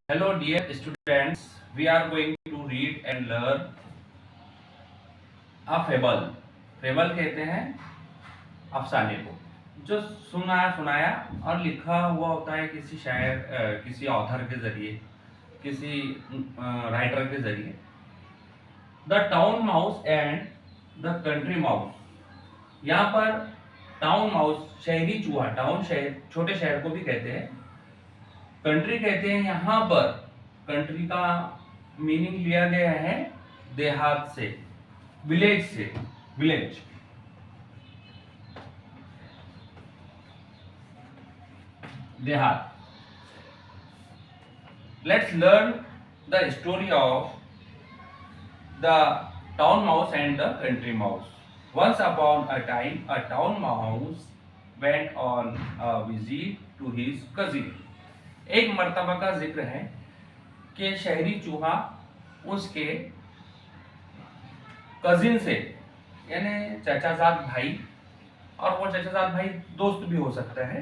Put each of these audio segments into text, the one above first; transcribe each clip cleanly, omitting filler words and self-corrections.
Hello, dear students. We are going to read and learn a fable. Fable कहते हैं अफसाने को, जो सुना सुनाया और लिखा हुआ होता है किसी शायर किसी ऑथर के जरिए, किसी राइटर के जरिए। The town mouse and the country mouse. यहाँ पर टाउन माउस शहरी चूहा, टाउन शहर, छोटे शहर को भी कहते हैं, कंट्री कहते हैं। यहाँ पर कंट्री का मीनिंग लिया गया है देहात से, विलेज से, विलेज। देहात। Let's learn the story of the town mouse and the country mouse. Once upon a time, a town mouse went on a visit to his cousin. एक मर्तबा का जिक्र है कि शहरी चूहा उसके कजिन से, यानी चाचाजाद भाई, और वो चाचाजाद भाई दोस्त भी हो सकता है,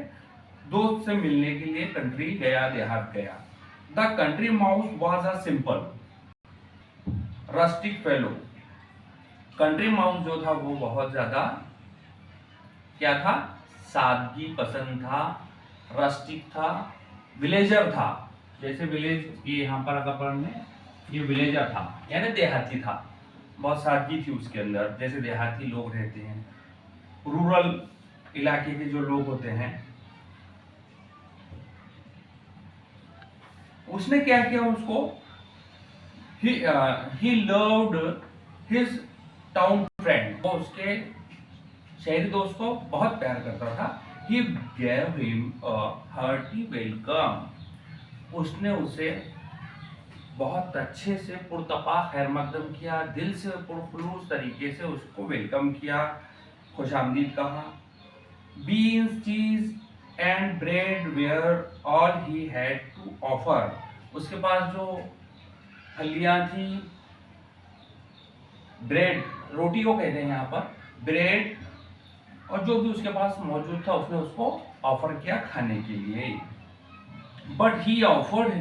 दोस्त से मिलने के लिए कंट्री गया, देहात गया। The country mouse was a simple rustic fellow. Country mouse जो था वो बहुत ज्यादा क्या था, सादगी पसंद था, रस्टिक था, विलेजर था। जैसे विलेज, ये यहाँ पर अगर पढ़ने, ये विलेजर था यानी देहाती था, बहुत सादगी थी उसके अंदर, जैसे देहाती लोग रहते हैं, रूरल इलाके के जो लोग होते हैं। उसने क्या किया, उसको he loved his town friend, वो उसके शहरी दोस्त को बहुत प्यार करता था। He gave him a hearty welcome. उसने उसे बहुत अच्छे से पुरतपा खैर मकदम किया, दिल से पुरखुलूस तरीके से उसको वेलकम किया, खुशामदीद कहा। Beans, cheese and bread were all he had to offer. उसके पास जो फलियां थी, ब्रेड, रोटी को कहते हैं यहाँ पर, ब्रेड, और जो भी उसके पास मौजूद था उसने उसको ऑफर किया खाने के लिए। But he offered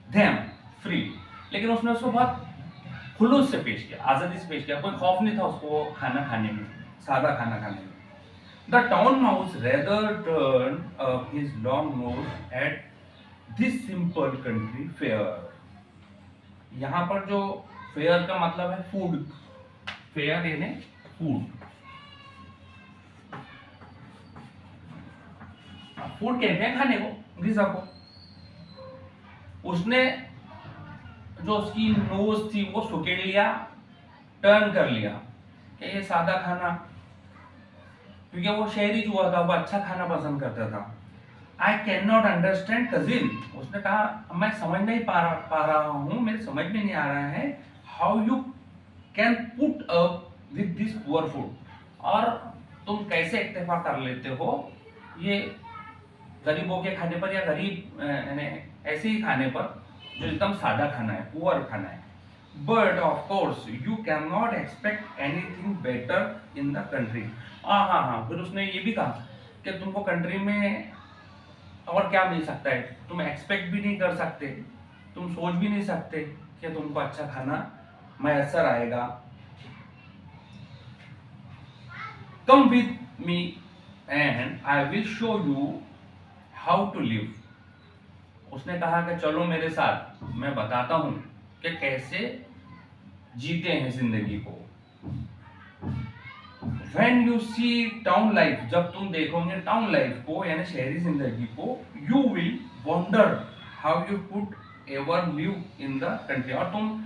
them free, लेकिन उसने उसको बहुत खुलूस से पेश किया, आजादी से पेश किया, कोई खौफ नहीं था उसको खाना खाने में, सादा खाना खाने में। The town mouse rather turn up his long nose at this simple country fair. यहाँ पर जो फेयर का मतलब है फूड, फेयर यानी फूड, फूड कहते हैं खाने को, गिज़ा को। उसने जो उसकी नोज थी वो सुकेड़ लिया, टर्न कर लिया कि ये सादा खाना, क्योंकि वो शहरी चूहा था, वो अच्छा खाना पसंद करता था। I can not understand cousin, उसने कहा मैं समझ नहीं पा रहा हूँ, मेरे समझ में नहीं आ रहा है, how you can put up with this poor food, और तुम कैसे इत्तेफा कर लेते हो ये गरीबों के खाने पर, या गरीब यानी ऐसे ही खाने पर जो एकदम सादा खाना है, पुअर खाना है। But of course you can not expect anything better in the country. हाँ, फिर उसने ये भी कहा कि तुमको कंट्री में और क्या मिल सकता है, तुम एक्सपेक्ट भी नहीं कर सकते, तुम सोच भी नहीं सकते कि तुमको अच्छा खाना मैसर आएगा। Come with me and I will show you how to live. उसने कहा कि चलो मेरे साथ, मैं बताता हूं कि कैसे जीते हैं जिंदगी को। When you see town life, जब तुम देखोगे टाउन लाइफ को यानी शहरी जिंदगी को, you will wonder how you could ever live in the country, और तुम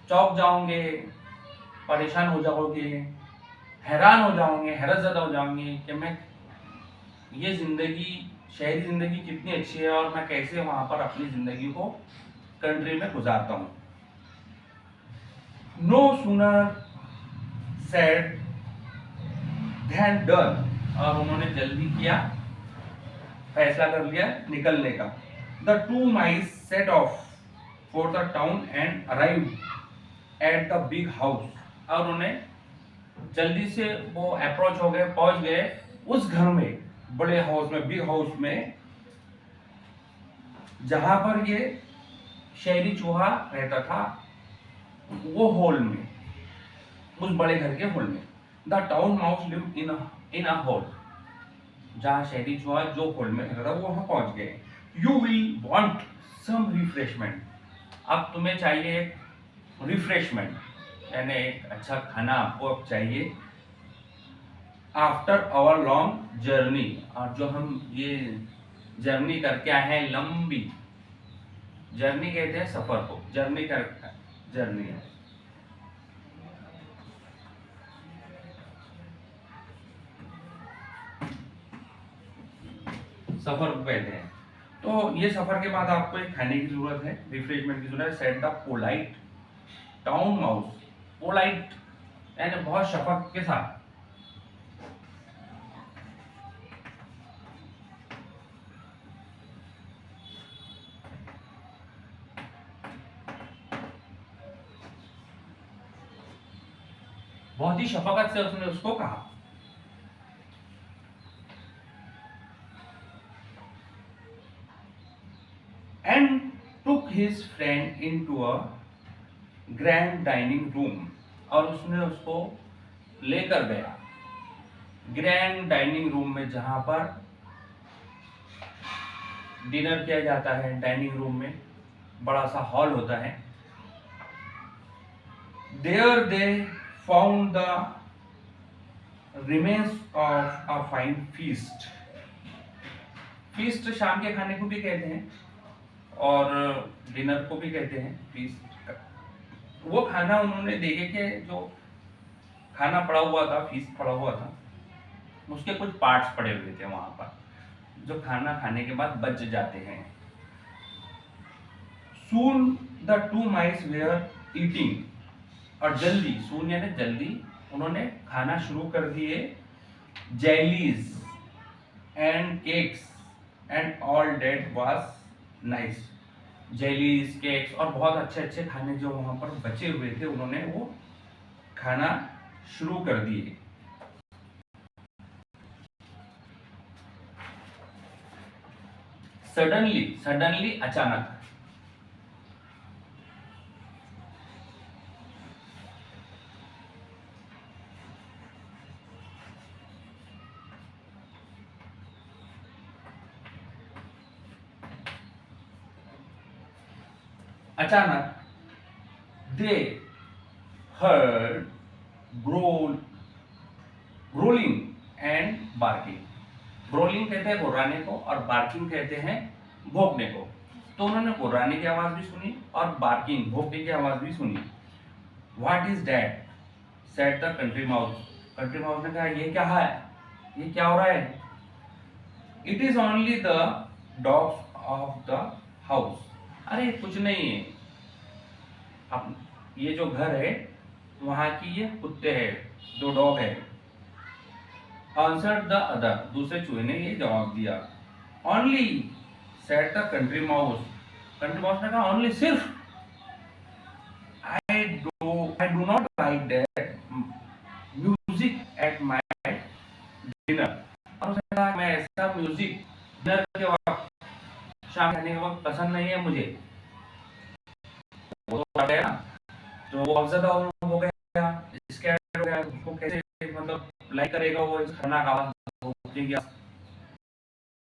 चौंक जाओगे, परेशान हो जाओगे, हैरान हो जाओगे, हैरतज़दा हो जाओगे कि मैं ये जिंदगी, शहरी जिंदगी कितनी अच्छी है और मैं कैसे वहां पर अपनी जिंदगी को कंट्री में गुजारता हूँ। No sooner said than done, और उन्होंने जल्दी किया, फैसला कर लिया निकलने का। The two mice set off for the town and arrived at the big house, और उन्हें जल्दी से वो अप्रोच हो गए, पहुंच गए उस घर में, बड़े हाउस में, बिग हाउस में, जहां पर ये शहरी चूहा रहता था, वो होल में, उस बड़े घर के होल में। The town mouse live in a hole. जहां शहरी चूहा जो होल में रहता था वो वहां पहुंच गए। You will want some refreshment. अब तुम्हें चाहिए एक रिफ्रेशमेंट, यानी एक अच्छा खाना आपको अब चाहिए। आफ्टर आवर लॉन्ग जर्नी, और जो हम ये जर्नी करके आए हैं, लंबी जर्नी कहते हैं सफर को, जर्नी है। सफर को कहते हैं। तो ये सफर के बाद आपको एक खाने की जरूरत है, रिफ्रेशमेंट की जरूरत है। Set the polite town mouse. Polite यानी बहुत शफक के साथ। बहुत ही शफकत से उसने उसको कहा। And took his friend into a grand dining room. और उसने उसको लेकर गया ग्रैंड डाइनिंग रूम में, जहां पर डिनर किया जाता है। डाइनिंग रूम में बड़ा सा हॉल होता है। There they found the remains of a fine feast. Feast शाम के खाने को भी कहते हैं और डिनर को भी कहते हैं फीस्ट। वो खाना उन्होंने देखे कि जो खाना पड़ा हुआ था, फीस्ट पड़ा हुआ था, उसके कुछ पार्ट्स पड़े हुए थे वहां पर, जो खाना खाने के बाद बच जाते हैं। Soon the two mice were eating. और जल्दी, सून यानी जल्दी, उन्होंने खाना शुरू कर दिए। Jellies and cakes and all that was nice. Jellies, cakes और बहुत अच्छे अच्छे खाने जो वहां पर बचे हुए थे, उन्होंने वो खाना शुरू कर दिए। सडनली, सडनली अचानक। अचानक दे heard gruelling and barking. Gruelling कहते हैं गुर्राने को और बार्किंग कहते हैं भौंकने को। तो उन्होंने गुर्राने की आवाज भी सुनी और बार्किंग, भौंकने की आवाज भी सुनी। What is that said the country mouse. Country mouse ने कहा, ये क्या है, ये क्या हो रहा है। It is only the dogs of the house. अरे कुछ नहीं है, अब ये जो घर है वहां की ये कुत्ते हैं, दो डॉग है। आंसर द अदर, दूसरे चूहे ने ये जवाब दिया। Only said the country mouse. Country mouse ने कहा, ओनली, सिर्फ। I do not like that music at my dinner. और उसने कहा, मैं ऐसा म्यूजिक डिनर के वक्त, शाम खाने के वक्त पसंद नहीं है मुझे। वो तो आ गया, तो वो ज्यादा हो गया, स्कैर्ड हो गया। उसको कैसे मतलब लाइक करेगा वो इस खाना का आवाज,